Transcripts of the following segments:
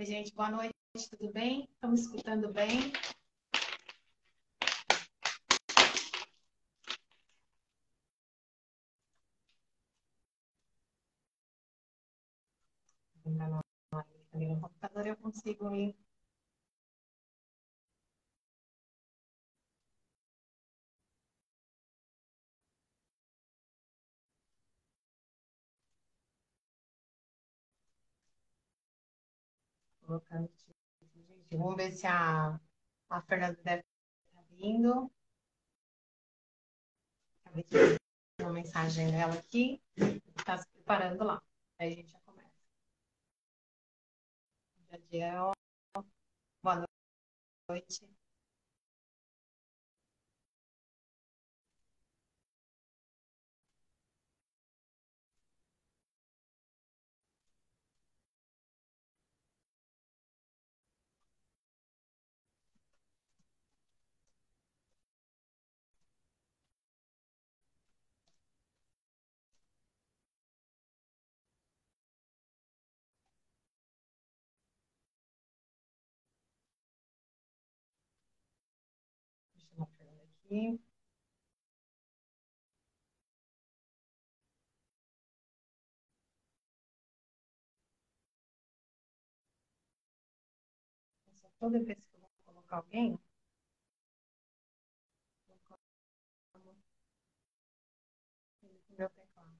Oi, gente, boa noite, tudo bem? Estamos escutando bem? No computador eu consigo ir. Colocando gente. Vamos ver se a Fernanda deve estar vindo. Acabei de ver uma mensagem dela aqui. Está se preparando lá. Aí a gente já começa. Jadiel, boa noite. Deixa eu chamar a Fernanda aqui. Toda vez que eu vou colocar alguém, eu coloco no meu teclado.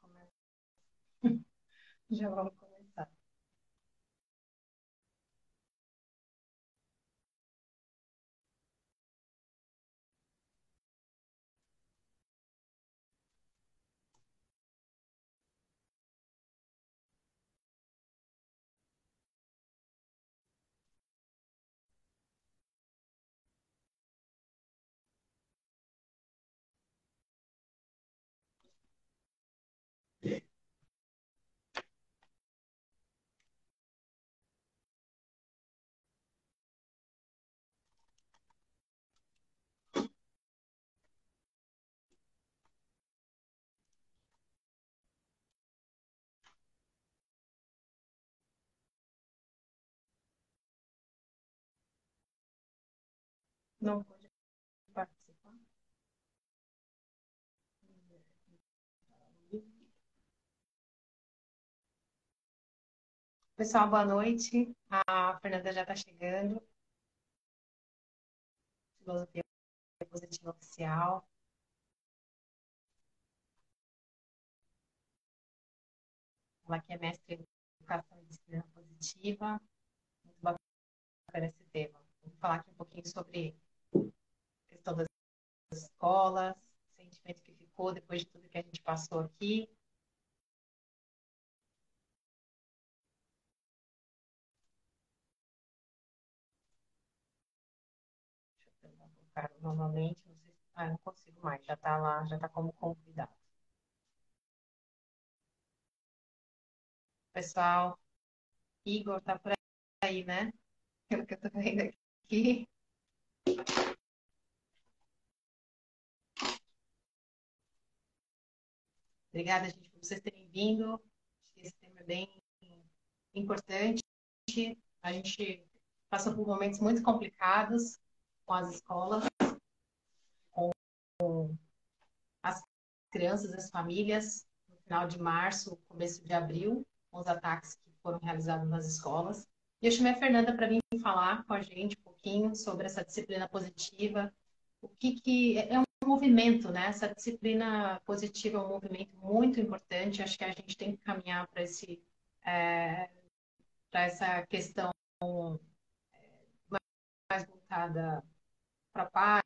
Começa. Já vamos começar. Não pode participar. Pessoal, boa noite. A Fernanda já está chegando. Filosofia Positiva Oficial. Ela que é mestre em Educação e Disciplina Positiva. Muito bacana esse tema. Vou falar aqui um pouquinho sobre a questão das escolas, o sentimento que ficou depois de tudo que a gente passou aqui. Deixa eu tentar colocar novamente. Não sei se... não consigo mais. Já está lá, já está como convidado. Pessoal, Igor está por aí, né? Pelo que eu estou vendo aqui. Obrigada, gente, por vocês terem vindo. Acho que esse tema é bem importante. A gente passou por momentos muito complicados com as escolas, com as crianças, as famílias, no final de março, começo de abril, com os ataques que foram realizados nas escolas. E eu chamei a Fernanda para vir falar com a gente um pouquinho sobre essa disciplina positiva, o que é um movimento, né? Essa disciplina positiva é um movimento muito importante. Acho que a gente tem que caminhar para para essa questão mais voltada para a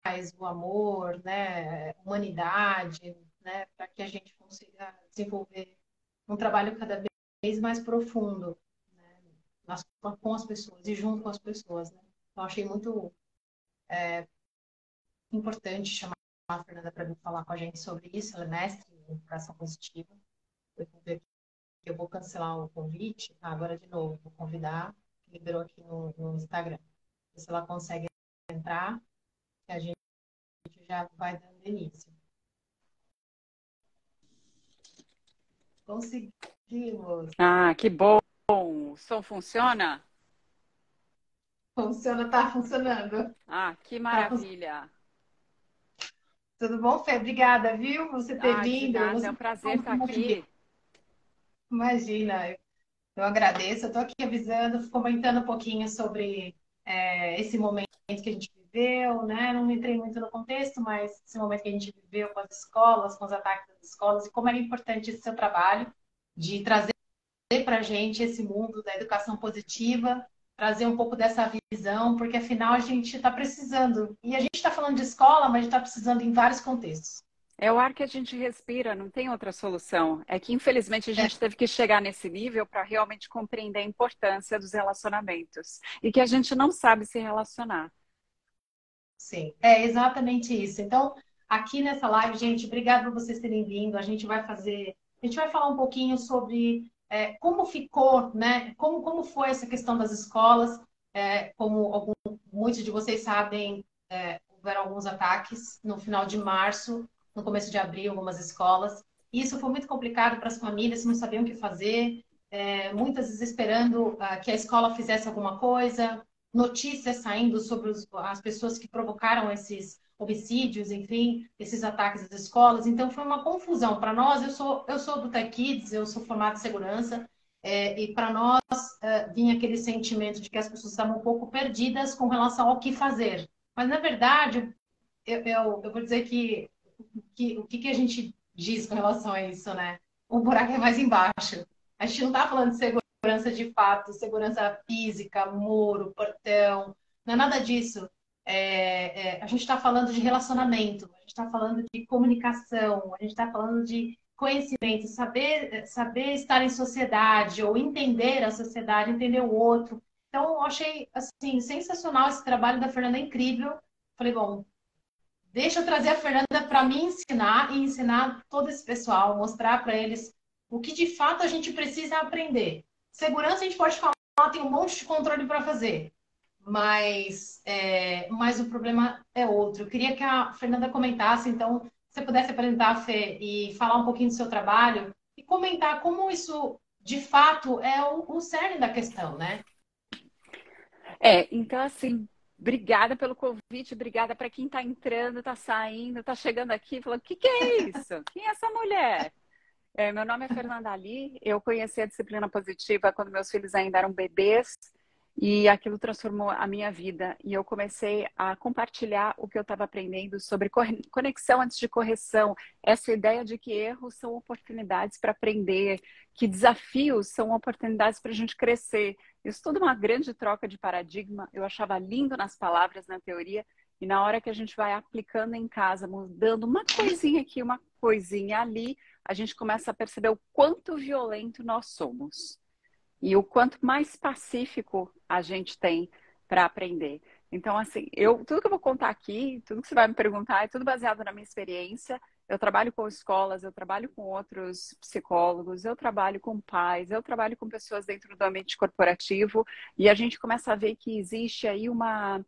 paz, o amor, né? Humanidade, né? Para que a gente consiga desenvolver um trabalho cada vez mais profundo, né? Com as pessoas e junto com as pessoas, né? Então, achei muito importante chamar a Fernanda para vir falar com a gente sobre isso. Ela é mestre em educação positiva. Eu vou cancelar o convite, agora de novo, vou convidar, liberou aqui no Instagram. Se ela consegue entrar, a gente já vai dando início. Conseguimos. Ah, que bom. O som funciona? Funciona, tá funcionando. Ah, que Tá maravilha! tudo bom, Fê? Obrigada, viu? Você ter Ah, de vindo. nada, é Você um prazer estar aqui. imagina, eu agradeço. Eu estou aqui avisando, comentando um pouquinho sobre esse momento que a gente viveu, né? Não entrei muito no contexto, mas esse momento que a gente viveu com as escolas, com os ataques das escolas, e como era importante esse seu trabalho de trazer para a gente esse mundo da educação positiva, trazer um pouco dessa visão, porque afinal a gente está precisando. E a gente está falando de escola, mas a gente está precisando em vários contextos. É o ar que a gente respira, não tem outra solução. É que, infelizmente, a gente teve que chegar nesse nível para realmente compreender a importância dos relacionamentos e que a gente não sabe se relacionar. Sim, é exatamente isso. Então, aqui nessa live, gente, obrigada por vocês terem vindo. A gente vai falar um pouquinho sobre como ficou, né? Como foi essa questão das escolas. Muitos de vocês sabem, houveram alguns ataques no final de março, no começo de abril, algumas escolas. Isso foi muito complicado para as famílias, não sabiam o que fazer, muitas vezes esperando que a escola fizesse alguma coisa, notícias saindo sobre as pessoas que provocaram esses homicídios, enfim, esses ataques às escolas. Então, foi uma confusão. Para nós, eu sou do Tech Kids, eu sou formada em segurança, e para nós vinha aquele sentimento de que as pessoas estavam um pouco perdidas com relação ao que fazer. Mas, na verdade, eu vou dizer que o que a gente diz com relação a isso, né? O buraco é mais embaixo. A gente não está falando de segurança de fato, segurança física, muro, portão, não é nada disso. A gente está falando de relacionamento, a gente está falando de comunicação, a gente está falando de conhecimento, saber estar em sociedade ou entender a sociedade, entender o outro. Então, eu achei assim sensacional esse trabalho da Fernanda, é incrível. Falei, bom, deixa eu trazer a Fernanda para me ensinar e ensinar todo esse pessoal, mostrar para eles o que de fato a gente precisa aprender. Segurança a gente pode falar, tem um monte de controle para fazer, mas o problema é outro. Eu queria que a Fernanda comentasse, então, se você pudesse apresentar a Fê e falar um pouquinho do seu trabalho e comentar como isso de fato é o cerne da questão, né? Então, assim, obrigada pelo convite, obrigada para quem está entrando, está saindo, está chegando aqui, falando: o que, que é isso? Quem é essa mulher? Meu nome é Fernanda Ali, eu conheci a disciplina positiva quando meus filhos ainda eram bebês e aquilo transformou a minha vida. E eu comecei a compartilhar o que eu estava aprendendo sobre conexão antes de correção, essa ideia de que erros são oportunidades para aprender, que desafios são oportunidades para a gente crescer. Isso tudo uma grande troca de paradigma, eu achava lindo nas palavras, na teoria, e na hora que a gente vai aplicando em casa, mudando uma coisinha aqui, uma coisinha ali, a gente começa a perceber o quanto violento nós somos e o quanto mais pacífico a gente tem para aprender. Então, assim, tudo que eu vou contar aqui, tudo que você vai me perguntar, é tudo baseado na minha experiência. Eu trabalho com escolas, eu trabalho com outros psicólogos, eu trabalho com pais, eu trabalho com pessoas dentro do ambiente corporativo, e a gente começa a ver que existe aí uma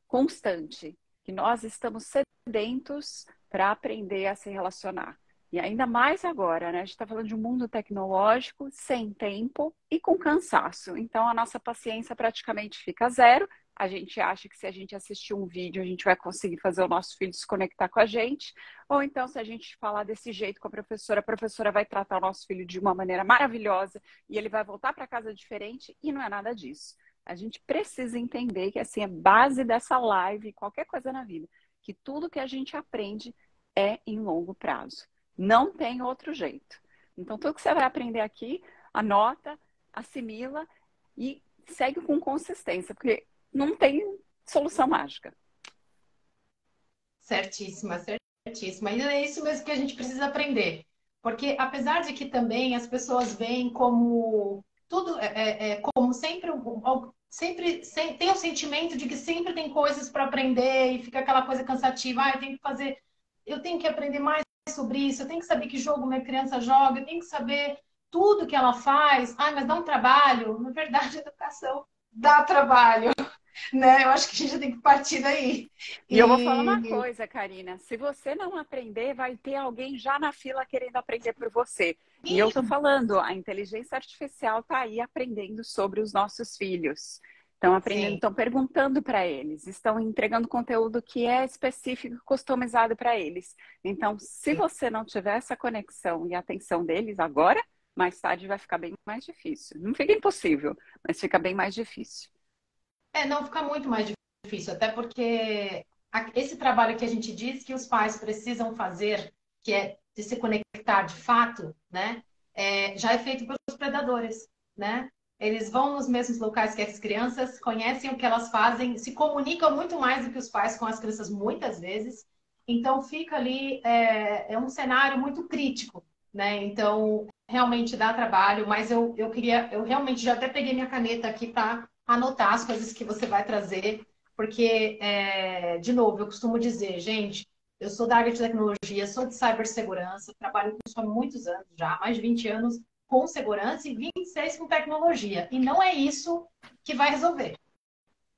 constante, que nós estamos sedentos para aprender a se relacionar. E ainda mais agora, né? A gente está falando de um mundo tecnológico, sem tempo e com cansaço. Então, a nossa paciência praticamente fica zero. A gente acha que se a gente assistir um vídeo, a gente vai conseguir fazer o nosso filho se conectar com a gente. Ou então, se a gente falar desse jeito com a professora vai tratar o nosso filho de uma maneira maravilhosa e ele vai voltar para casa diferente, e não é nada disso. A gente precisa entender que assim é base dessa live, qualquer coisa na vida, que tudo que a gente aprende é em longo prazo. Não tem outro jeito. Então, tudo que você vai aprender aqui, anota, assimila e segue com consistência, porque não tem solução mágica. Certíssima, certíssima. E é isso mesmo que a gente precisa aprender. Porque apesar de que também as pessoas veem como tudo como sempre, tem o sentimento de que sempre tem coisas para aprender e fica aquela coisa cansativa. Ah, eu tenho que aprender mais sobre isso, eu tenho que saber que jogo minha criança joga, eu tenho que saber tudo que ela faz. Ah, mas dá um trabalho. Na verdade, a educação dá trabalho. né? Eu acho que a gente tem que partir daí. E eu vou falar uma E coisa, Karina. Se você não aprender, vai ter alguém já na fila querendo aprender por você. E eu tô falando, a inteligência artificial está aí aprendendo sobre os nossos filhos. Estão aprendendo, sim, estão perguntando para eles, estão entregando conteúdo que é específico, customizado para eles. Então, se sim. você não tiver essa conexão e atenção deles agora, mais tarde vai ficar bem mais difícil. Não fica impossível, mas fica bem mais difícil. Não fica muito mais difícil, até porque esse trabalho que a gente diz que os pais precisam fazer, que é de se conectar de fato, né? Já é feito pelos predadores, né? Eles vão nos mesmos locais que as crianças, conhecem o que elas fazem, se comunicam muito mais do que os pais com as crianças muitas vezes. Então fica ali um cenário muito crítico, né? Então realmente dá trabalho, mas eu realmente já até peguei minha caneta aqui para anotar as coisas que você vai trazer, porque, de novo, eu costumo dizer, gente, eu sou da área de tecnologia, sou de cibersegurança, trabalho com isso há muitos anos já, mais de 20 anos com segurança e 26 com tecnologia. E não é isso que vai resolver.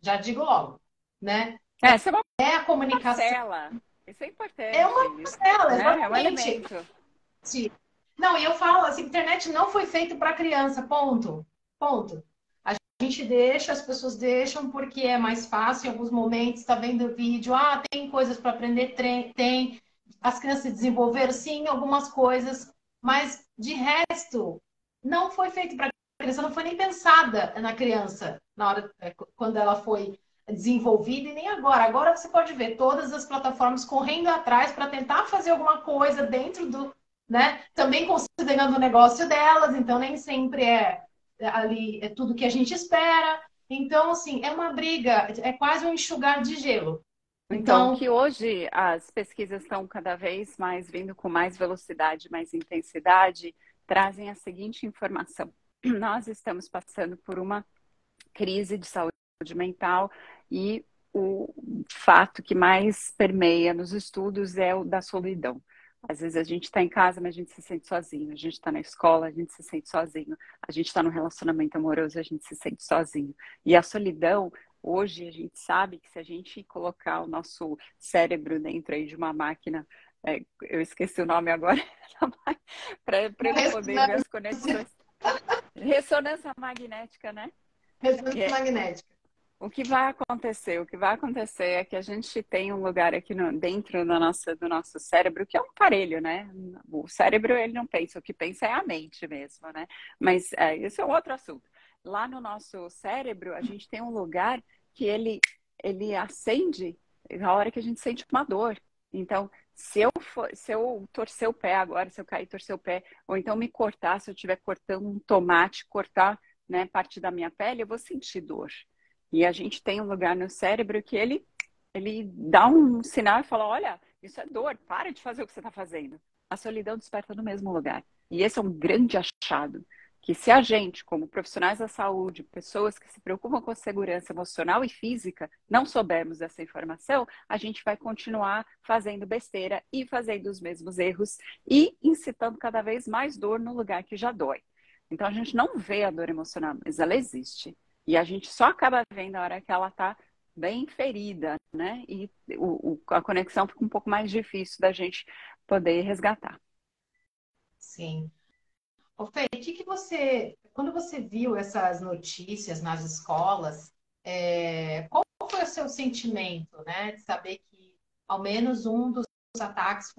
Já digo logo, né? Essa é uma É a comunicação. parcela. Isso é É uma importante, parcela, né? É um exatamente. elemento. Não, e eu falo assim, a internet não foi feita para criança, ponto. Ponto. A gente deixa, as pessoas deixam porque é mais fácil em alguns momentos, está vendo vídeo, tem coisas para aprender, tem. As crianças desenvolveram, sim, algumas coisas, mas de resto, não foi feito para criança, não foi nem pensada na criança na hora, quando ela foi desenvolvida e nem agora. Agora você pode ver todas as plataformas correndo atrás para tentar fazer alguma coisa dentro do, né? Também considerando o negócio delas, então nem sempre ali tudo que a gente espera. Então, assim, é uma briga, é quase um enxugar de gelo. Então, Então, que hoje as pesquisas estão cada vez mais vindo com mais velocidade, mais intensidade, trazem a seguinte informação. Nós estamos passando por uma crise de saúde mental e o fato que mais permeia nos estudos é o da solidão. Às vezes a gente está em casa, mas a gente se sente sozinho. A gente está na escola, a gente se sente sozinho. A gente está no relacionamento amoroso, a gente se sente sozinho. E a solidão, hoje a gente sabe que se a gente colocar o nosso cérebro dentro aí de uma máquina, eu esqueci o nome agora, para ele poder ver as conexões. Ressonância magnética, né? ressonância magnética. O que vai acontecer? O que vai acontecer é que a gente tem um lugar aqui dentro do nosso cérebro que é um aparelho, né? O cérebro, ele não pensa, o que pensa é a mente mesmo, né? Mas isso é um outro assunto. Lá no nosso cérebro, a gente tem um lugar que ele acende na hora que a gente sente uma dor. Então, se eu torcer o pé agora, se eu cair e torcer o pé, ou então me cortar, se eu estiver cortando um tomate, cortar, né, parte da minha pele, eu vou sentir dor. E a gente tem um lugar no cérebro que ele dá um sinal e fala: olha, isso é dor, para de fazer o que você está fazendo. A solidão desperta no mesmo lugar. E esse é um grande achado. Que se a gente, como profissionais da saúde, pessoas que se preocupam com a segurança emocional e física, não soubermos essa informação, a gente vai continuar fazendo besteira e fazendo os mesmos erros e incitando cada vez mais dor no lugar que já dói. Então a gente não vê a dor emocional, mas ela existe. E a gente só acaba vendo a hora que ela está bem ferida, né? E a conexão fica um pouco mais difícil da gente poder resgatar. Sim. Ô, Fê, quando você viu essas notícias nas escolas, qual foi o seu sentimento, né? De saber que ao menos um dos ataques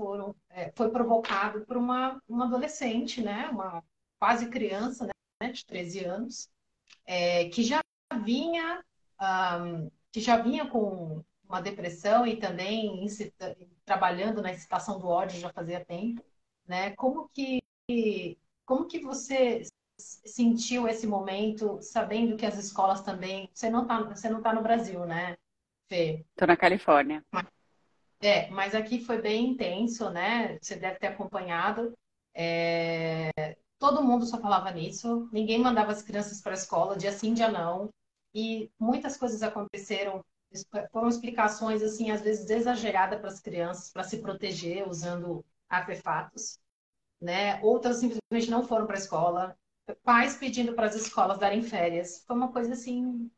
foi provocado por uma adolescente, né? Uma quase criança, né? De 13 anos, que vinha, que já vinha com uma depressão e também trabalhando na incitação do ódio já fazia tempo, né? Como que você sentiu esse momento, sabendo que as escolas também. Você não tá no Brasil, né, Fê? Estou na Califórnia. Mas aqui foi bem intenso, né? Você deve ter acompanhado. Todo mundo só falava nisso, ninguém mandava as crianças para a escola, dia sim, dia não. E muitas coisas aconteceram, foram explicações, assim, às vezes exageradas para as crianças, para se proteger usando artefatos, né? Outras simplesmente não foram para a escola, pais pedindo para as escolas darem férias. Foi uma coisa assim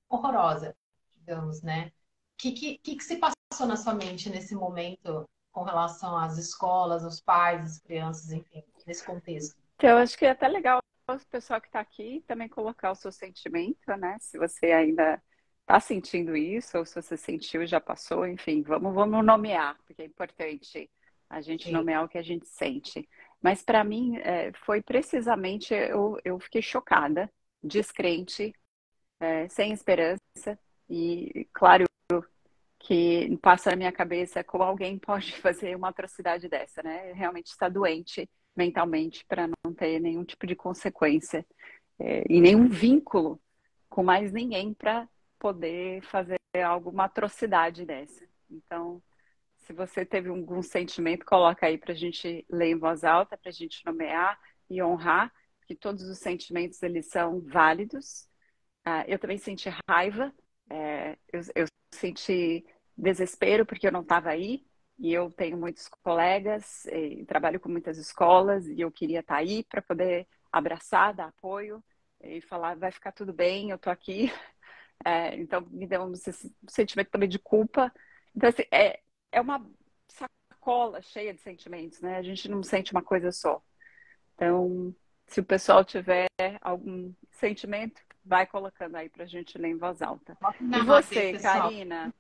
horrorosa. digamos, né? O que se passou na sua mente nesse momento com relação às escolas, os pais, as crianças, enfim, nesse contexto? Então, eu acho que é até legal o pessoal que está aqui também colocar o seu sentimento, né? Se você ainda está sentindo isso, ou se você sentiu e já passou, enfim, vamos nomear, porque é importante a gente Sim, nomear o que a gente sente. Mas para mim, foi precisamente, eu fiquei chocada, descrente, sem esperança, e claro que passa na minha cabeça como alguém pode fazer uma atrocidade dessa, né? Realmente está doente mentalmente para não ter nenhum tipo de consequência e nenhum vínculo com mais ninguém para poder fazer alguma atrocidade dessa. Então, se você teve algum sentimento, coloca aí para a gente ler em voz alta, para a gente nomear e honrar que todos os sentimentos eles são válidos. Eu também senti raiva, eu senti desespero porque eu não estava aí e eu tenho muitos colegas, e trabalho com muitas escolas e eu queria estar aí para poder abraçar, dar apoio e falar vai ficar tudo bem, eu estou aqui. Então me deu um sentimento também de culpa. Então assim, é uma sacola cheia de sentimentos, né? A gente não sente uma coisa só. Então, se o pessoal tiver algum sentimento, vai colocando aí para a gente ler em voz alta. E na madeira, você, pessoal. Karina?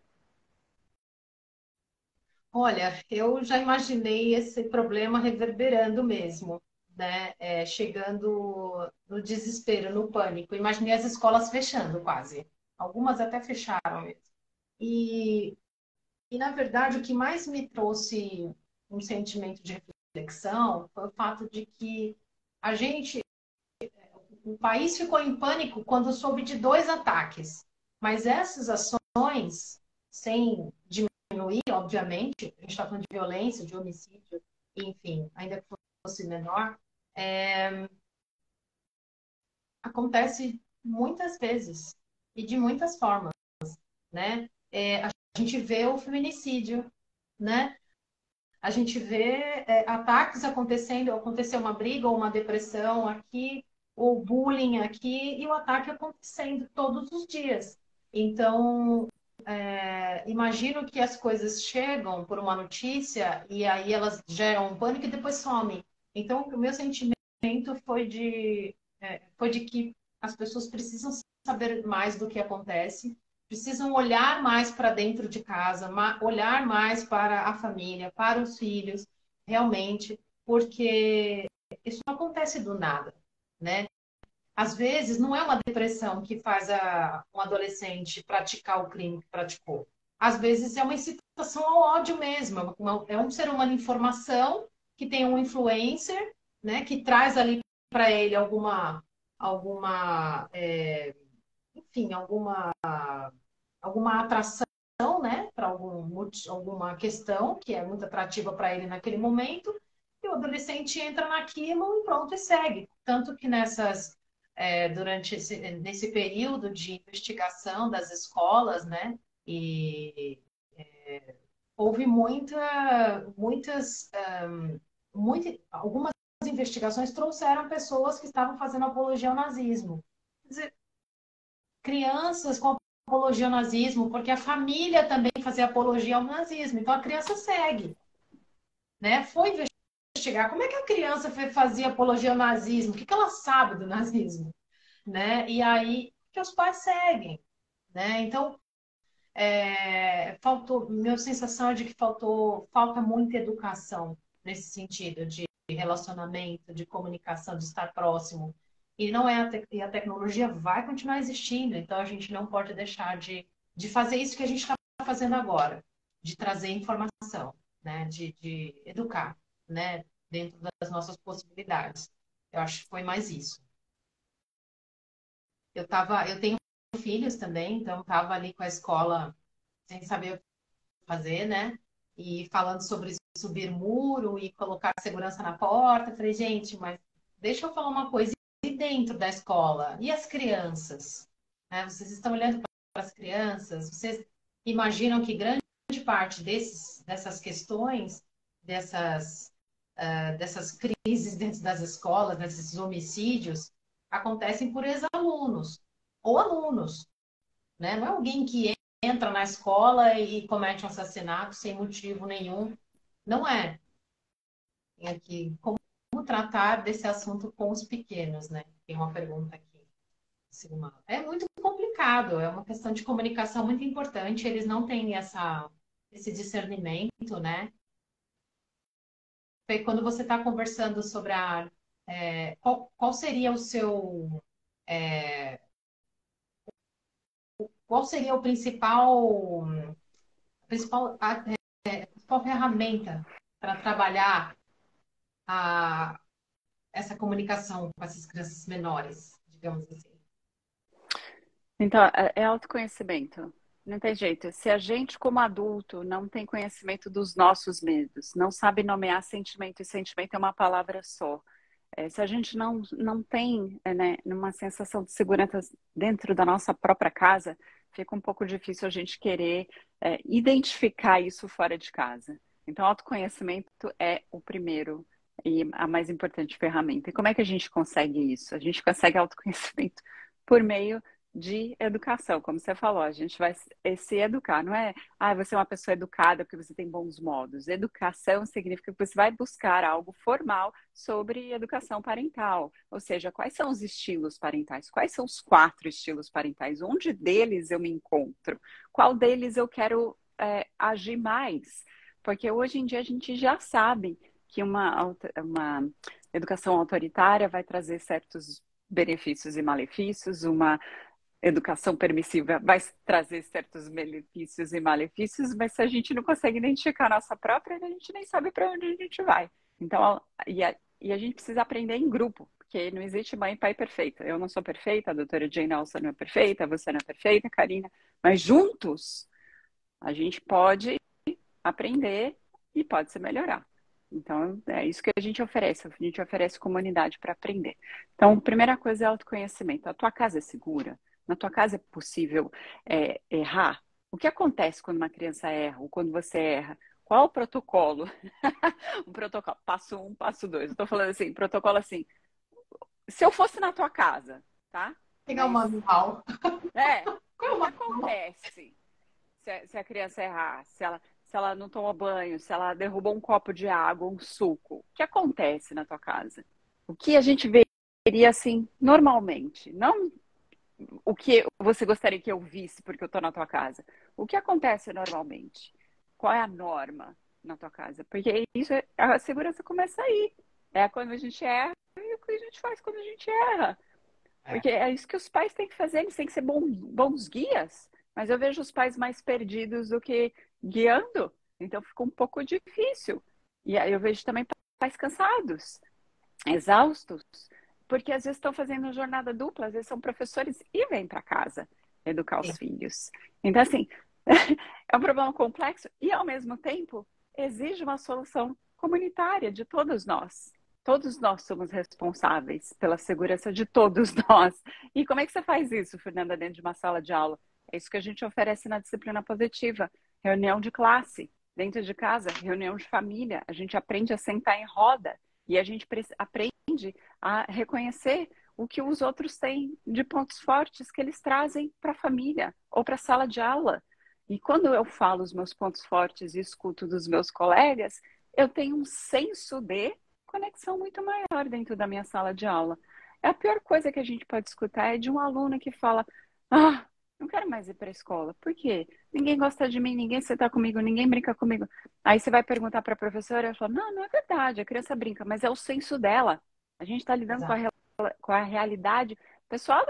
Olha, eu já imaginei esse problema reverberando mesmo, né? Chegando no desespero, no pânico. Imaginei as escolas fechando quase. Algumas até fecharam mesmo. E, na verdade, o que mais me trouxe um sentimento de reflexão foi o fato de que a gente, o país ficou em pânico quando soube de dois ataques. Mas essas ações, sem diminuir, obviamente, a gente está falando de violência, de homicídio, enfim, ainda que fosse menor, acontece muitas vezes e de muitas formas, né? A gente vê o feminicídio, né? A gente vê ataques acontecendo, aconteceu uma briga ou uma depressão aqui, ou bullying aqui, e o ataque acontecendo todos os dias. Então, imagino que as coisas chegam por uma notícia e aí elas geram um pânico e depois somem. Então, o meu sentimento foi de que as pessoas precisam saber mais do que acontece, precisam olhar mais para dentro de casa, olhar mais para a família, para os filhos, realmente, porque isso não acontece do nada, né? Às vezes, não é uma depressão que faz um adolescente praticar o crime que praticou. Às vezes, é uma incitação ao ódio mesmo. É um ser humano em formação que tem um influencer, né, que traz ali para ele alguma enfim, alguma atração, né, para alguma questão que é muito atrativa para ele naquele momento, e o adolescente entra naquilo e pronto, e segue. Tanto que durante nesse período de investigação das escolas, né, e houve algumas investigações trouxeram pessoas que estavam fazendo apologia ao nazismo. Quer dizer, crianças com apologia ao nazismo, porque a família também fazia apologia ao nazismo. Então a criança segue, né? Foi investigar como é que a criança fazia apologia ao nazismo, o que ela sabe do nazismo, né? E aí que os pais seguem, né? Então minha sensação é de que falta muita educação nesse sentido de relacionamento, de comunicação, de estar próximo. E não é e a tecnologia vai continuar existindo, então a gente não pode deixar de fazer isso que a gente está fazendo agora, de trazer informação, né? De educar, né? Dentro das nossas possibilidades. Eu acho que foi mais isso. Eu tenho filhos também, então estava ali com a escola sem saber o que fazer, né? E falando sobre subir muro e colocar segurança na porta. Falei, gente, mas deixa eu falar uma coisa. E dentro da escola? E as crianças? Né? Vocês estão olhando para as crianças? Vocês imaginam que grande parte dessas questões, dessas crises dentro das escolas, desses homicídios, acontecem por ex-alunos ou alunos, né? Não é alguém que entra na escola e comete um assassinato sem motivo nenhum. Não é. Tem aqui como tratar desse assunto com os pequenos, né? Tem uma pergunta aqui. É muito complicado, é uma questão de comunicação muito importante. Eles não têm esse discernimento, né? E quando você está conversando sobre qual seria o seu qual seria o principal ferramenta para trabalhar a, essa comunicação com essas crianças menores, digamos assim? Então, é autoconhecimento. Não tem jeito. Se a gente, como adulto, não tem conhecimento dos nossos medos, não sabe nomear sentimento, e sentimento é uma palavra só. Se a gente não tem, né, uma sensação de segurança dentro da nossa própria casa, fica um pouco difícil a gente querer identificar isso fora de casa. Então, autoconhecimento é o primeiro e a mais importante ferramenta. E como é que a gente consegue isso? A gente consegue autoconhecimento por meio de educação, como você falou, a gente vai se educar, não é, você é uma pessoa educada porque você tem bons modos. Educação significa que você vai buscar algo formal sobre educação parental, ou seja, quais são os estilos parentais, quais são os 4 estilos parentais, onde deles eu me encontro, qual deles eu quero agir mais, porque hoje em dia a gente já sabe que uma educação autoritária vai trazer certos benefícios e malefícios, uma educação permissiva vai trazer certos benefícios e malefícios, mas se a gente não consegue identificar a nossa própria, a gente nem sabe para onde a gente vai. Então, e a gente precisa aprender em grupo, porque não existe mãe e pai perfeita. Eu não sou perfeita, a doutora Jane Nelson não é perfeita, você não é perfeita, Karina, mas juntos a gente pode aprender e pode se melhorar. Então, é isso que a gente oferece comunidade para aprender. Então, a primeira coisa é autoconhecimento. A tua casa é segura? Na tua casa é possível errar? O que acontece quando uma criança erra ou quando você erra? Qual o protocolo? O protocolo, passo 1, passo 2. Estou falando assim, protocolo assim, se eu fosse na tua casa, tá? Pegar o Mas, manual. o que acontece se a criança errar? Se ela não tomou banho, se ela derrubou um copo de água, um suco, o que acontece na tua casa? O que a gente veria assim normalmente? Não o que você gostaria que eu visse porque eu estou na tua casa. O que acontece normalmente? Qual é a norma na tua casa? Porque isso, a segurança começa aí. É quando a gente erra e o que a gente faz quando a gente erra. Porque é isso que os pais têm que fazer, eles têm que ser bons guias. Mas eu vejo os pais mais perdidos do que guiando. Então fica um pouco difícil. E aí eu vejo também pais cansados, exaustos, porque às vezes estão fazendo jornada dupla, às vezes são professores e vêm para casa educar os filhos. Então, assim, é um problema complexo e, ao mesmo tempo, exige uma solução comunitária de todos nós. Todos nós somos responsáveis pela segurança de todos nós. E como é que você faz isso, Fernanda, dentro de uma sala de aula? É isso que a gente oferece na disciplina positiva. Reunião de classe, dentro de casa, reunião de família. A gente aprende a sentar em roda e a gente aprende a reconhecer o que os outros têm de pontos fortes que eles trazem para a família ou para a sala de aula. E quando eu falo os meus pontos fortes e escuto dos meus colegas, eu tenho um senso de conexão muito maior dentro da minha sala de aula. A pior coisa que a gente pode escutar é de um aluno que fala: não quero mais ir para a escola. Por quê? Ninguém gosta de mim, ninguém senta comigo, ninguém brinca comigo. Aí você vai perguntar para a professora, ela fala: não, não é verdade, a criança brinca, mas é o senso dela. A gente está lidando com a realidade pessoal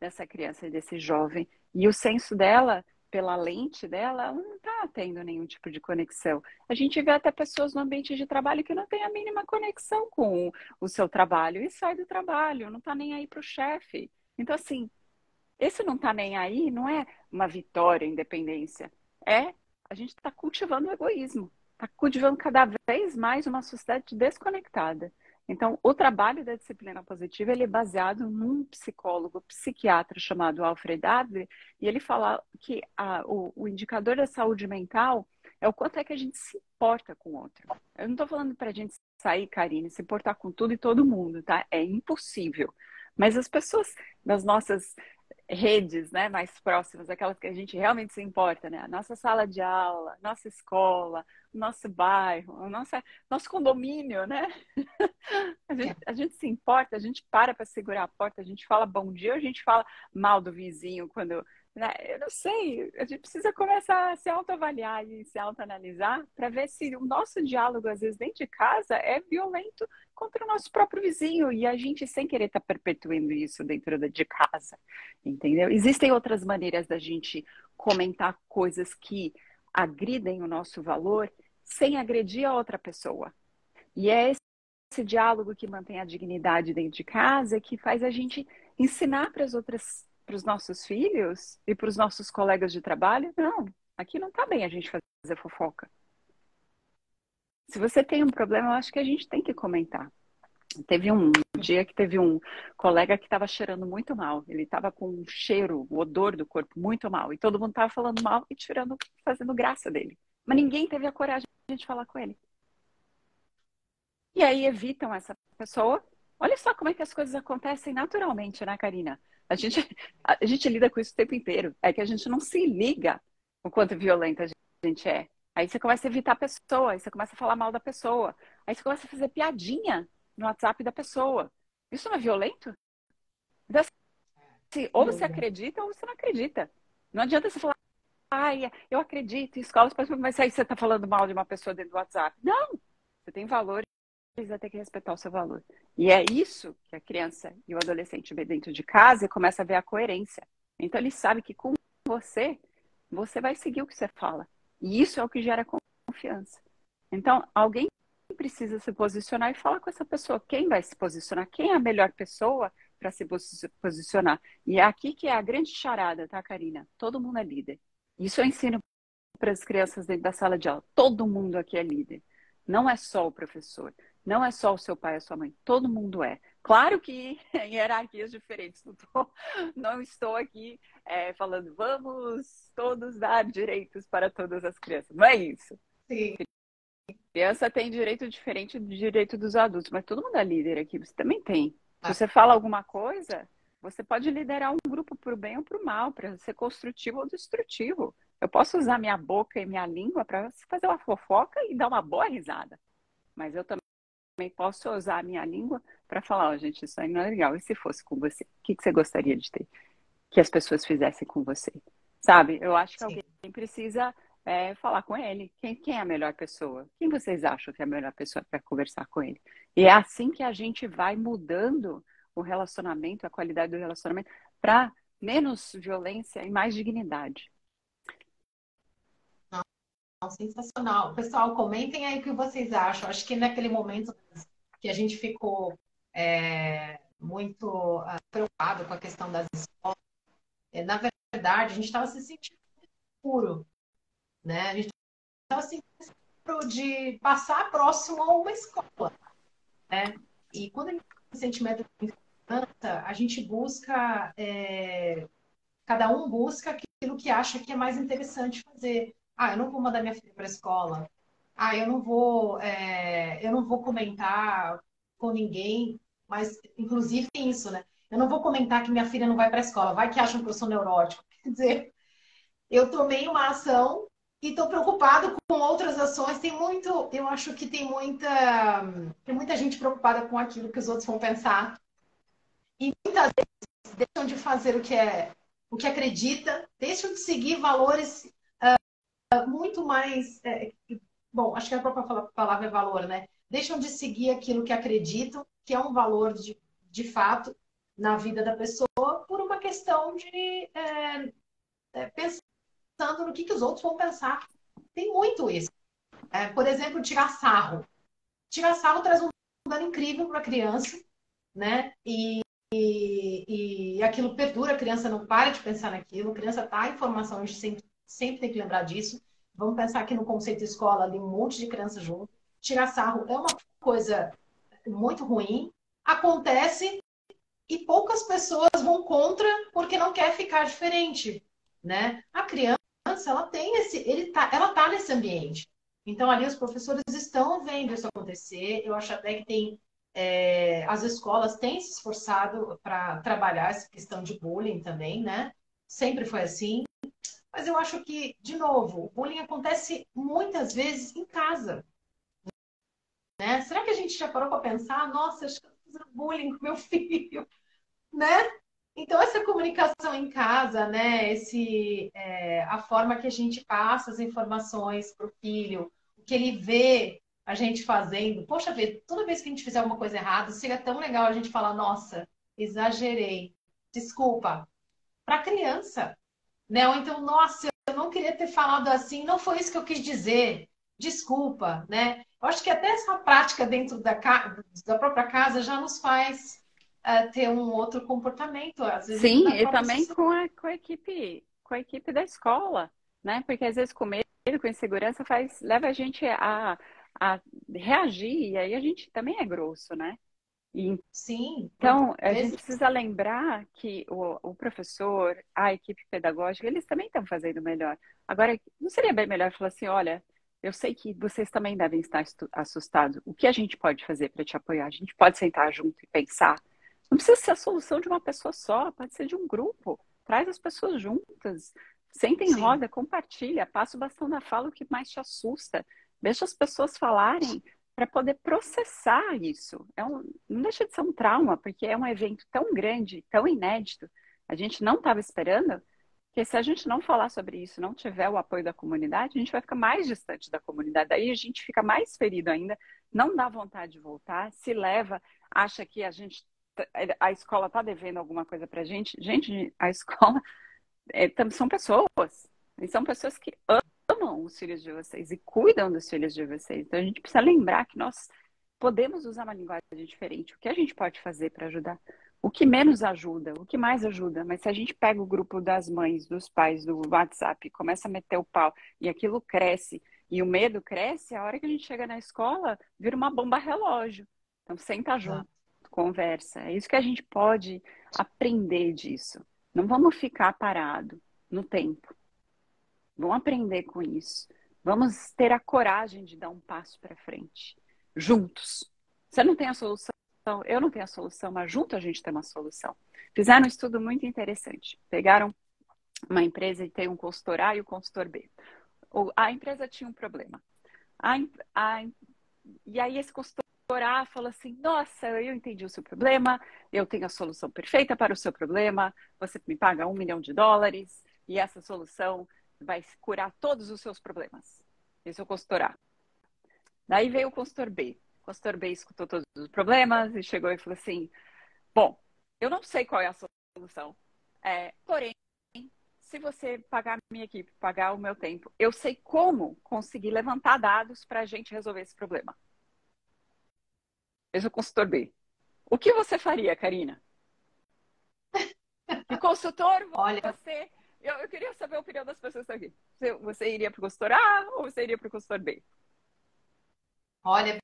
dessa criança e desse jovem. E o senso dela, pela lente dela, ela não está tendo nenhum tipo de conexão. A gente vê até pessoas no ambiente de trabalho que não têm a mínima conexão com o seu trabalho e sai do trabalho, não está nem aí para o chefe. Então, assim, esse não está nem aí não é uma vitória, independência. A gente está cultivando o egoísmo, está cultivando cada vez mais uma sociedade desconectada. Então, o trabalho da disciplina positiva ele é baseado num psicólogo, psiquiatra chamado Alfred Adler, e ele fala que o indicador da saúde mental é o quanto é que a gente se importa com o outro. Eu não estou falando para a gente sair, Karine, se importar com tudo e todo mundo, tá? É impossível. Mas as pessoas das nossas redes, né, mais próximas, aquelas que a gente realmente se importa, né? A nossa sala de aula, nossa escola, nosso bairro, nosso condomínio, né? A gente se importa, a gente para segurar a porta, a gente fala bom dia, a gente fala mal do vizinho quando, né? Eu não sei, a gente precisa começar a se autoavaliar e se autoanalisar para ver se o nosso diálogo, às vezes, dentro de casa é violento contra o nosso próprio vizinho e a gente sem querer estar perpetuando isso dentro de casa, entendeu? Existem outras maneiras da gente comentar coisas que agridem o nosso valor sem agredir a outra pessoa. E é esse diálogo que mantém a dignidade dentro de casa, que faz a gente ensinar para os nossos filhos e para os nossos colegas de trabalho, não, aqui não está bem a gente fazer fofoca. Se você tem um problema, eu acho que a gente tem que comentar. Teve um dia que teve um colega que estava cheirando muito mal. Ele estava com um cheiro, o odor do corpo muito mal. E todo mundo estava falando mal e tirando, fazendo graça dele. Mas ninguém teve a coragem de falar com ele. E aí evitam essa pessoa. Olha só como é que as coisas acontecem naturalmente, né, Karina? A gente lida com isso o tempo inteiro. É que a gente não se liga o quanto violenta a gente é. Aí você começa a evitar a pessoa, aí você começa a falar mal da pessoa, aí você começa a fazer piadinha no WhatsApp da pessoa. Isso não é violento? Então, assim, ou você acredita ou você não acredita. Não adianta você falar, ai, eu acredito em escolas, mas aí você está falando mal de uma pessoa dentro do WhatsApp. Não! Você tem valores, vai ter que respeitar o seu valor. E é isso que a criança e o adolescente vê dentro de casa e começa a ver a coerência. Então ele sabe que com você vai seguir o que você fala. E isso é o que gera confiança. Então, alguém precisa se posicionar e falar com essa pessoa. Quem vai se posicionar? Quem é a melhor pessoa para se posicionar? E é aqui que é a grande charada, tá, Karina? Todo mundo é líder. Isso eu ensino para as crianças dentro da sala de aula. Todo mundo aqui é líder. Não é só o professor. Não é só o seu pai e a sua mãe. Todo mundo é. Claro que em hierarquias diferentes. Não estou aqui falando, vamos todos dar direitos para todas as crianças. Não é isso. Sim. Criança tem direito diferente do direito dos adultos, mas todo mundo é líder aqui, você também tem. Se você fala alguma coisa, você pode liderar um grupo para o bem ou para o mal, para ser construtivo ou destrutivo. Eu posso usar minha boca e minha língua para fazer uma fofoca e dar uma boa risada. Mas eu também posso usar a minha língua para falar, ó, gente, isso aí não é legal. E se fosse com você? O que você gostaria de ter? Que as pessoas fizessem com você? Sabe? Eu acho que alguém precisa falar com ele. Quem é a melhor pessoa? Quem vocês acham que é a melhor pessoa para conversar com ele? E é assim que a gente vai mudando o relacionamento, a qualidade do relacionamento, para menos violência e mais dignidade. Sensacional. Pessoal, comentem aí o que vocês acham. Acho que naquele momento que a gente ficou muito preocupado com a questão das escolas, na verdade, a gente estava se sentindo puro, né? A gente estava se sentindo de passar próximo a uma escola, né? E quando a gente tem esse sentimento de confiança, a gente busca, cada um busca aquilo que acha que é mais interessante fazer. Ah, eu não vou mandar minha filha para a escola. Ah, eu não vou comentar com ninguém, mas inclusive tem isso, né? Eu não vou comentar que minha filha não vai para a escola. Vai que acham que eu sou neurótico. Quer dizer, eu tomei uma ação e estou preocupado com outras ações. Eu acho que tem muita gente preocupada com aquilo que os outros vão pensar. E muitas vezes deixam de fazer o que acredita, deixam de seguir valores muito mais. Bom, acho que a própria palavra é valor, né? Deixam de seguir aquilo que acreditam, que é um valor de fato na vida da pessoa, por uma questão de pensando no que os outros vão pensar. Tem muito isso. Por exemplo, tirar sarro. Tirar sarro traz um dano incrível para a criança, né? E aquilo perdura, a criança não para de pensar naquilo, a criança está em formação, a gente sempre tem que lembrar disso. Vamos pensar aqui no conceito de escola, ali um monte de criança junto. Tirar sarro é uma coisa muito ruim, acontece e poucas pessoas vão contra porque não quer ficar diferente, né? A criança, ela tem ela tá nesse ambiente. Então ali os professores estão vendo isso acontecer. Eu acho até que tem As escolas têm se esforçado para trabalhar essa questão de bullying também, né? Sempre foi assim. Mas eu acho que, de novo, o bullying acontece muitas vezes em casa, né? Será que a gente já parou para pensar, nossa, acho que eu tô fazendo bullying com meu filho, né? Então, essa comunicação em casa, né? A forma que a gente passa as informações para o filho, o que ele vê a gente fazendo. Poxa vida, toda vez que a gente fizer alguma coisa errada, seria tão legal a gente falar, nossa, exagerei, desculpa, para a criança, né? Ou então, nossa, eu não queria ter falado assim, não foi isso que eu quis dizer, desculpa, né? Eu acho que até essa prática dentro da própria casa já nos faz ter um outro comportamento, às vezes Sim, na e própria também sociedade. com a equipe da escola, né? Porque às vezes com medo, com insegurança leva a gente a reagir, e aí a gente também é grosso, né? E Sim, quantas então, a gente vezes. precisa lembrar que o professor, a equipe pedagógica, eles também estão fazendo melhor. Agora, não seria bem melhor falar assim, olha, eu sei que vocês também devem estar assustados. O que a gente pode fazer para te apoiar? A gente pode sentar junto e pensar. Não precisa ser a solução de uma pessoa só, pode ser de um grupo. Traz as pessoas juntas, senta em Sim, roda, compartilha, passa o bastão da fala o que mais te assusta. Deixa as pessoas falarem para poder processar isso. Não deixa de ser um trauma, porque é um evento tão grande, tão inédito, a gente não estava esperando, que se a gente não falar sobre isso, não tiver o apoio da comunidade, a gente vai ficar mais distante da comunidade. Daí a gente fica mais ferido ainda, não dá vontade de voltar, se leva, acha que a escola está devendo alguma coisa para a gente. Gente, a escola são pessoas, e são pessoas que amam os filhos de vocês e cuidam dos filhos de vocês. Então a gente precisa lembrar que nós podemos usar uma linguagem diferente. O que a gente pode fazer para ajudar? O que menos ajuda? O que mais ajuda? Mas se a gente pega o grupo das mães, dos pais, do WhatsApp e começa a meter o pau e aquilo cresce e o medo cresce, a hora que a gente chega na escola, vira uma bomba relógio. Então senta junto, exato. conversa. É isso que a gente pode aprender disso. Não vamos ficar parado no tempo. Vamos aprender com isso. Vamos ter a coragem de dar um passo para frente, juntos. Você não tem a solução, eu não tenho a solução, mas junto a gente tem uma solução. Fizeram um estudo muito interessante. Pegaram uma empresa e tem um consultor A e o consultor B. A empresa tinha um problema. A, a, e aí esse consultor A falou assim, nossa, eu entendi o seu problema, eu tenho a solução perfeita para o seu problema, você me paga US$ 1 milhão e essa solução vai curar todos os seus problemas. Esse é o consultor A. Daí veio o consultor B. O consultor B escutou todos os problemas e chegou e falou assim, bom, eu não sei qual é a solução, porém, se você pagar a minha equipe, pagar o meu tempo, eu sei como conseguir levantar dados para a gente resolver esse problema. Esse é o consultor B. O que você faria, Karina? Que consultor Olha, você... Eu queria saber a opinião das pessoas aqui. Você iria para o consultor A ou você iria para o consultor B? olha,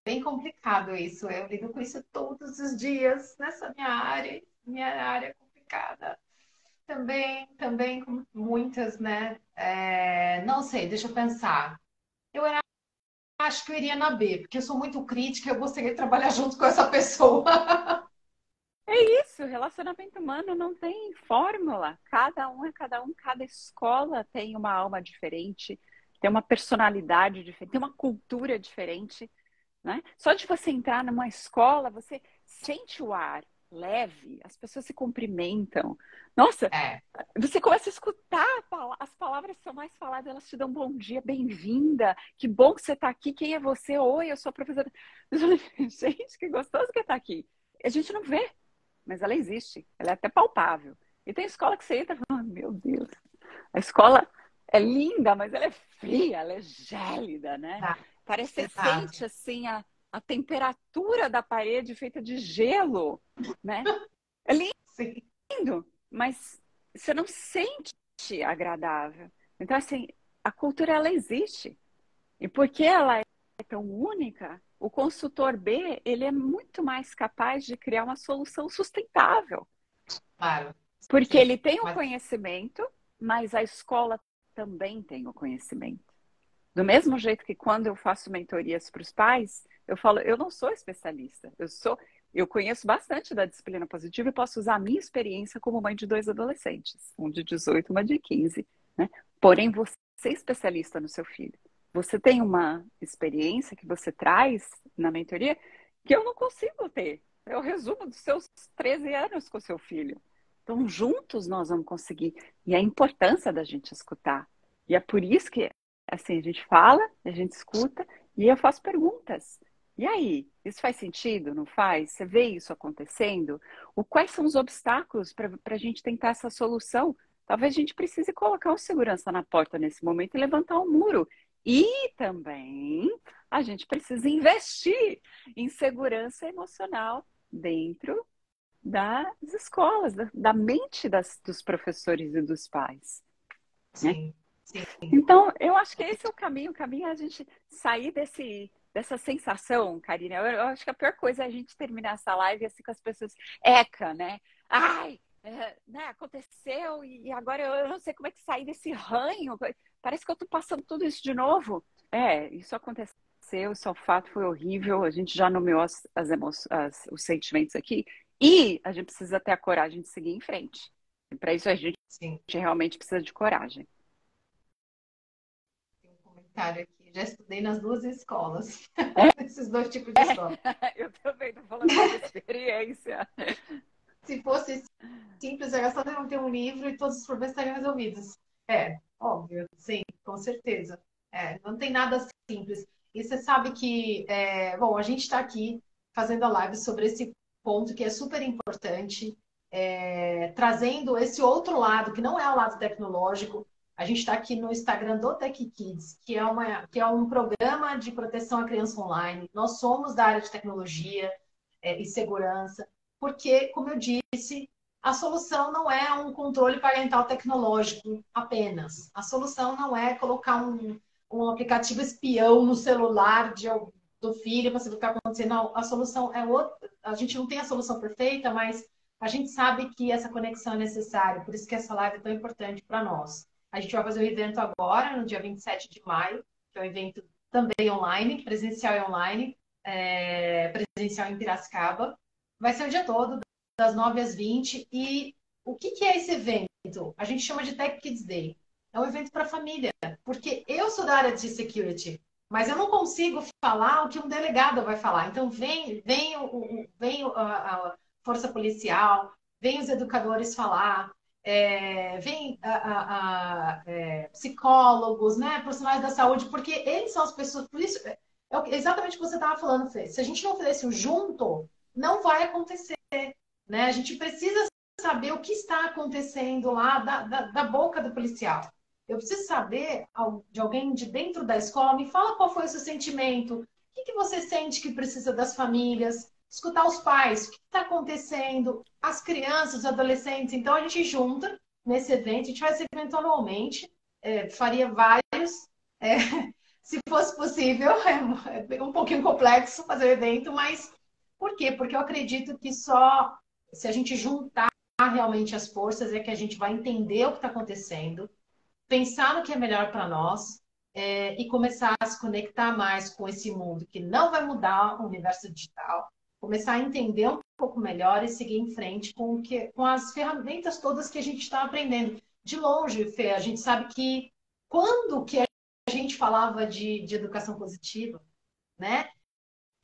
bem complicado isso. Eu lido com isso todos os dias nessa minha área. Minha área é complicada. Também com muitas, né? Não sei, deixa eu pensar. Eu acho que eu iria na B, porque eu sou muito crítica e eu gostaria de trabalhar junto com essa pessoa. É isso, relacionamento humano não tem fórmula. Cada um é cada um, cada escola tem uma alma diferente, tem uma personalidade diferente, tem uma cultura diferente, né? Só de você entrar numa escola, você sente o ar leve, as pessoas se cumprimentam. Nossa, É, você começa a escutar as palavras que são mais faladas, elas te dão bom dia, bem-vinda, que bom que você está aqui, quem é você? Oi, eu sou a professora. Eu falei, gente, que gostoso que está aqui. A gente não vê, mas ela existe, ela é até palpável. E tem escola que você entra e fala, meu Deus, a escola é linda, mas ela é fria, ela é gélida, né? exato, Parece que você exato. sente assim a temperatura da parede feita de gelo, né? É Sim. lindo, mas você não sente agradável. Então, assim, a cultura ela existe. E porque ela é tão única, o consultor B, ele é muito mais capaz de criar uma solução sustentável. Claro, Porque sim. ele tem o Mas, conhecimento, mas a escola também tem o conhecimento. Do mesmo jeito que quando eu faço mentorias para os pais, Eu falo, eu não sou especialista, eu conheço bastante da disciplina positiva e posso usar a minha experiência como mãe de dois adolescentes, um de 18 e uma de 15, né? Porém, você é especialista no seu filho. Você tem uma experiência que você traz na mentoria que eu não consigo ter. É o resumo dos seus 13 anos com o seu filho. Então, juntos nós vamos conseguir. E a importância da gente escutar. E é por isso que, assim, a gente fala, a gente escuta e eu faço perguntas. E aí, isso faz sentido? Não faz? Você vê isso acontecendo? Quais são os obstáculos para a gente tentar essa solução? Talvez a gente precise colocar um segurança na porta nesse momento e levantar um muro. E também a gente precisa investir em segurança emocional dentro das escolas, da mente dos professores e dos pais, né? Sim, sim. Então, eu acho que esse é o caminho é a gente sair dessa sensação, Karina. Eu acho que a pior coisa é a gente terminar essa live assim com as pessoas, eca, né? Ai, né, aconteceu e agora eu não sei como é que sair desse ranho. Parece que eu tô passando tudo isso de novo. Isso aconteceu, isso é um fato, foi horrível. A gente já nomeou os sentimentos aqui e a gente precisa ter a coragem de seguir em frente. Para isso a gente Sim. realmente precisa de coragem. Tem um comentário aqui. Já estudei nas duas escolas. É, Esses dois tipos de escola. eu também estou falando por experiência. Se fosse simples, era só ter um livro e todos os problemas estariam resolvidos. É, óbvio, sim, com certeza. Não tem nada simples. E você sabe que, bom, a gente está aqui fazendo a live sobre esse ponto que é super importante, trazendo esse outro lado, que não é o lado tecnológico. A gente está aqui no Instagram do Tech Kids, que é um programa de proteção à criança online. Nós somos da área de tecnologia, e segurança, porque, como eu disse, a solução não é um controle parental tecnológico apenas. A solução não é colocar um aplicativo espião no celular do filho para saber o que está acontecendo. Não, a solução é outra. A gente não tem a solução perfeita, mas a gente sabe que essa conexão é necessária. Por isso que essa live é tão importante para nós. A gente vai fazer um evento agora, no dia 27 de maio, que é um evento também online, presencial e online, presencial em Piracicaba. Vai ser o dia todo, das 9 às 20. E o que é esse evento? A gente chama de Tech Kids Day. É um evento para a família, porque eu sou da área de security, mas eu não consigo falar o que um delegado vai falar. Então, vem a força policial, vem os educadores falar, vem psicólogos, né, profissionais da saúde, porque eles são as pessoas. Por isso, exatamente o que você estava falando, Fê. Se a gente não fizesse o junto, não vai acontecer, né? A gente precisa saber o que está acontecendo lá da boca do policial. Eu preciso saber de alguém de dentro da escola, me fala qual foi o seu sentimento, o que você sente que precisa das famílias, escutar os pais, o que está acontecendo, as crianças, os adolescentes. Então, a gente junta nesse evento, a gente faz esse evento anualmente, faria vários, se fosse possível, é um pouquinho complexo fazer o evento, mas por quê? Porque eu acredito que só se a gente juntar realmente as forças é que a gente vai entender o que está acontecendo, pensar no que é melhor para nós, e começar a se conectar mais com esse mundo que não vai mudar o universo digital, começar a entender um pouco melhor e seguir em frente com as ferramentas todas que a gente está aprendendo. De longe, Fê, a gente sabe que quando que a gente falava de educação positiva, né?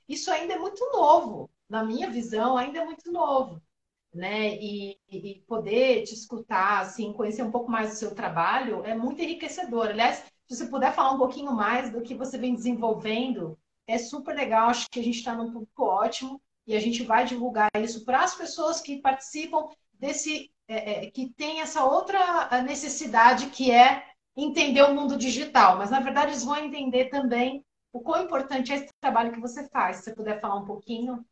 Isso ainda é muito novo. Na minha visão, ainda é muito novo, né? E poder te escutar, assim, conhecer um pouco mais do seu trabalho é muito enriquecedor. Aliás, se você puder falar um pouquinho mais do que você vem desenvolvendo, é super legal. Acho que a gente está num público ótimo e a gente vai divulgar isso para as pessoas que participam que tem essa outra necessidade que é entender o mundo digital. Mas, na verdade, eles vão entender também o quão importante é esse trabalho que você faz. Se você puder falar um pouquinho.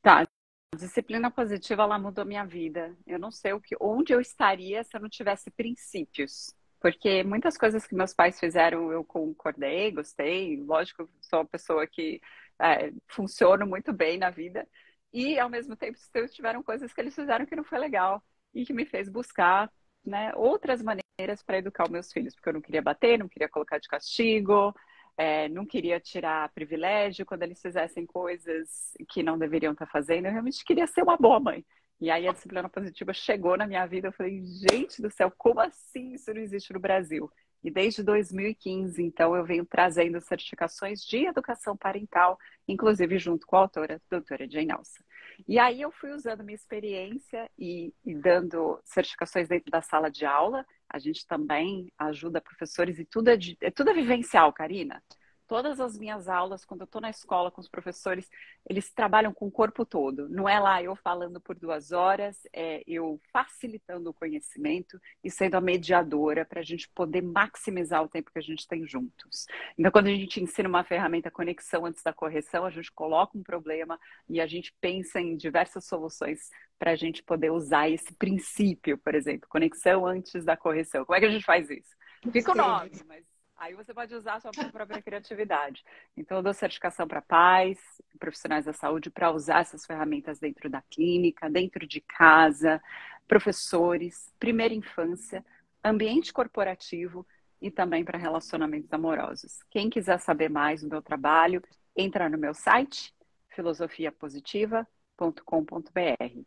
Tá. A disciplina positiva, ela mudou minha vida. Eu não sei onde eu estaria se eu não tivesse princípios. Porque muitas coisas que meus pais fizeram, eu concordei, gostei. Lógico, eu sou uma pessoa que funciona muito bem na vida. E, ao mesmo tempo, tiveram coisas que eles fizeram que não foi legal. E que me fez buscar, né, outras maneiras para educar os meus filhos. Porque eu não queria bater, não queria colocar de castigo. não queria tirar privilégio quando eles fizessem coisas que não deveriam estar fazendo. Eu realmente queria ser uma boa mãe. E aí a disciplina positiva chegou na minha vida. Eu falei, gente do céu, como assim isso não existe no Brasil? E desde 2015, então, eu venho trazendo certificações de educação parental, inclusive junto com a autora, doutora Jane Elsa. E aí eu fui usando minha experiência e dando certificações dentro da sala de aula. A gente também ajuda professores e tudo é vivencial, Karina. Todas as minhas aulas, quando eu estou na escola com os professores, eles trabalham com o corpo todo. Não é lá eu falando por 2 horas, é eu facilitando o conhecimento e sendo a mediadora para a gente poder maximizar o tempo que a gente tem juntos. Então, quando a gente ensina uma ferramenta conexão antes da correção, a gente coloca um problema e a gente pensa em diversas soluções para a gente poder usar esse princípio, por exemplo, conexão antes da correção. Como é que a gente faz isso? Fica o nome, mas aí você pode usar a sua própria criatividade. Então, eu dou certificação para pais, profissionais da saúde, para usar essas ferramentas dentro da clínica, dentro de casa, professores, primeira infância, ambiente corporativo e também para relacionamentos amorosos. Quem quiser saber mais do meu trabalho, entra no meu site, filosofiapositiva.com.br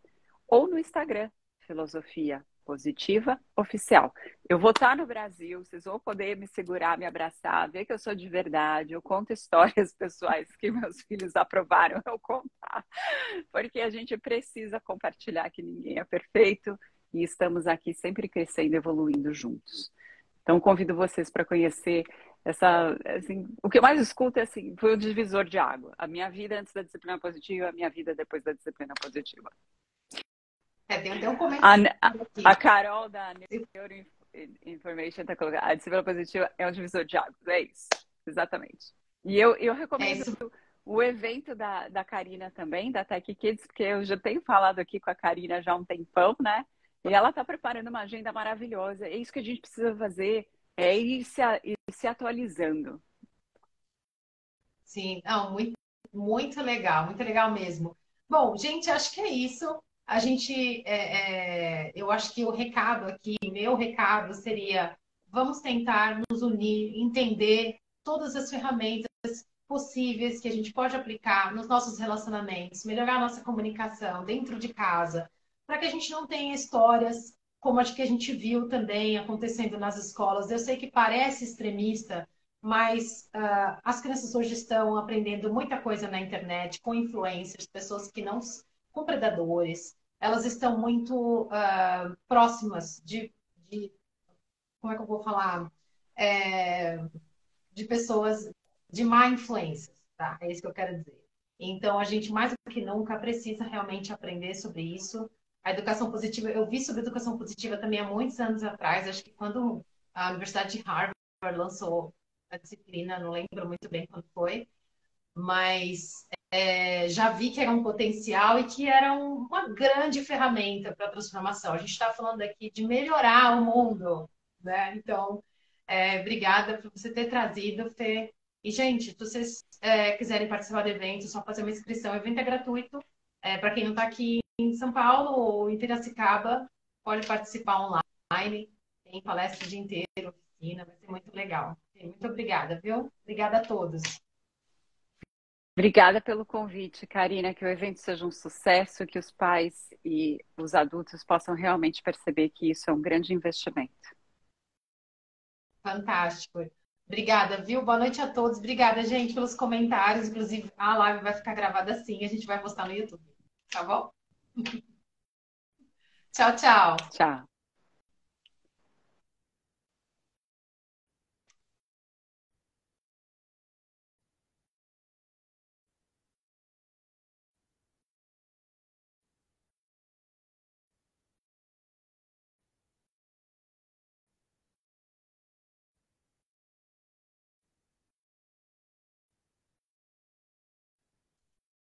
ou no Instagram, Filosofia Positiva Oficial. Eu vou estar no Brasil, vocês vão poder me segurar, me abraçar, ver que eu sou de verdade. Eu conto histórias pessoais que meus filhos aprovaram eu contar, porque a gente precisa compartilhar que ninguém é perfeito e estamos aqui sempre crescendo e evoluindo juntos. Então, convido vocês para conhecer assim, o que eu mais escuto é assim, foi o divisor de água. A minha vida antes da disciplina positiva, a minha vida depois da disciplina positiva. Tem até um comentário aqui. A Carol da Neuroinformation está colocando. A disciplina positiva é um divisor de águas. É isso, exatamente. E eu recomendo o evento da Karina também, da Tech Kids, porque eu já tenho falado aqui com a Karina já há um tempão, né? E ela está preparando uma agenda maravilhosa. É isso que a gente precisa fazer, é ir se atualizando. Sim, não, muito legal mesmo. Bom, gente, acho que é isso. A gente, eu acho que o recado aqui, meu recado seria, vamos tentar nos unir, entender todas as ferramentas possíveis que a gente pode aplicar nos nossos relacionamentos, melhorar a nossa comunicação dentro de casa, para que a gente não tenha histórias como as que a gente viu também acontecendo nas escolas. Eu sei que parece extremista, mas as crianças hoje estão aprendendo muita coisa na internet, com influencers, pessoas que não... com predadores. Elas estão muito próximas como é que eu vou falar? De pessoas de má influência, tá? É isso que eu quero dizer. Então, a gente, mais do que nunca, precisa realmente aprender sobre isso. A educação positiva, eu vi sobre educação positiva também há muitos anos atrás, acho que quando a Universidade de Harvard lançou a disciplina, não lembro muito bem quando foi, mas já vi que era um potencial e que era uma grande ferramenta para a transformação. A gente está falando aqui de melhorar o mundo, né? Então, obrigada por você ter trazido, Fê. E, gente, se vocês quiserem participar do evento, é só fazer uma inscrição. O evento é gratuito. Para quem não está aqui em São Paulo ou em Piracicaba, pode participar online. Tem palestra o dia inteiro, oficina, vai ser muito legal. Muito obrigada, viu? Obrigada a todos. Obrigada pelo convite, Karina, que o evento seja um sucesso, que os pais e os adultos possam realmente perceber que isso é um grande investimento. Fantástico. Obrigada, viu? Boa noite a todos. Obrigada, gente, pelos comentários. Inclusive, a live vai ficar gravada assim, a gente vai postar no YouTube. Tá bom? Tchau, tchau. Tchau.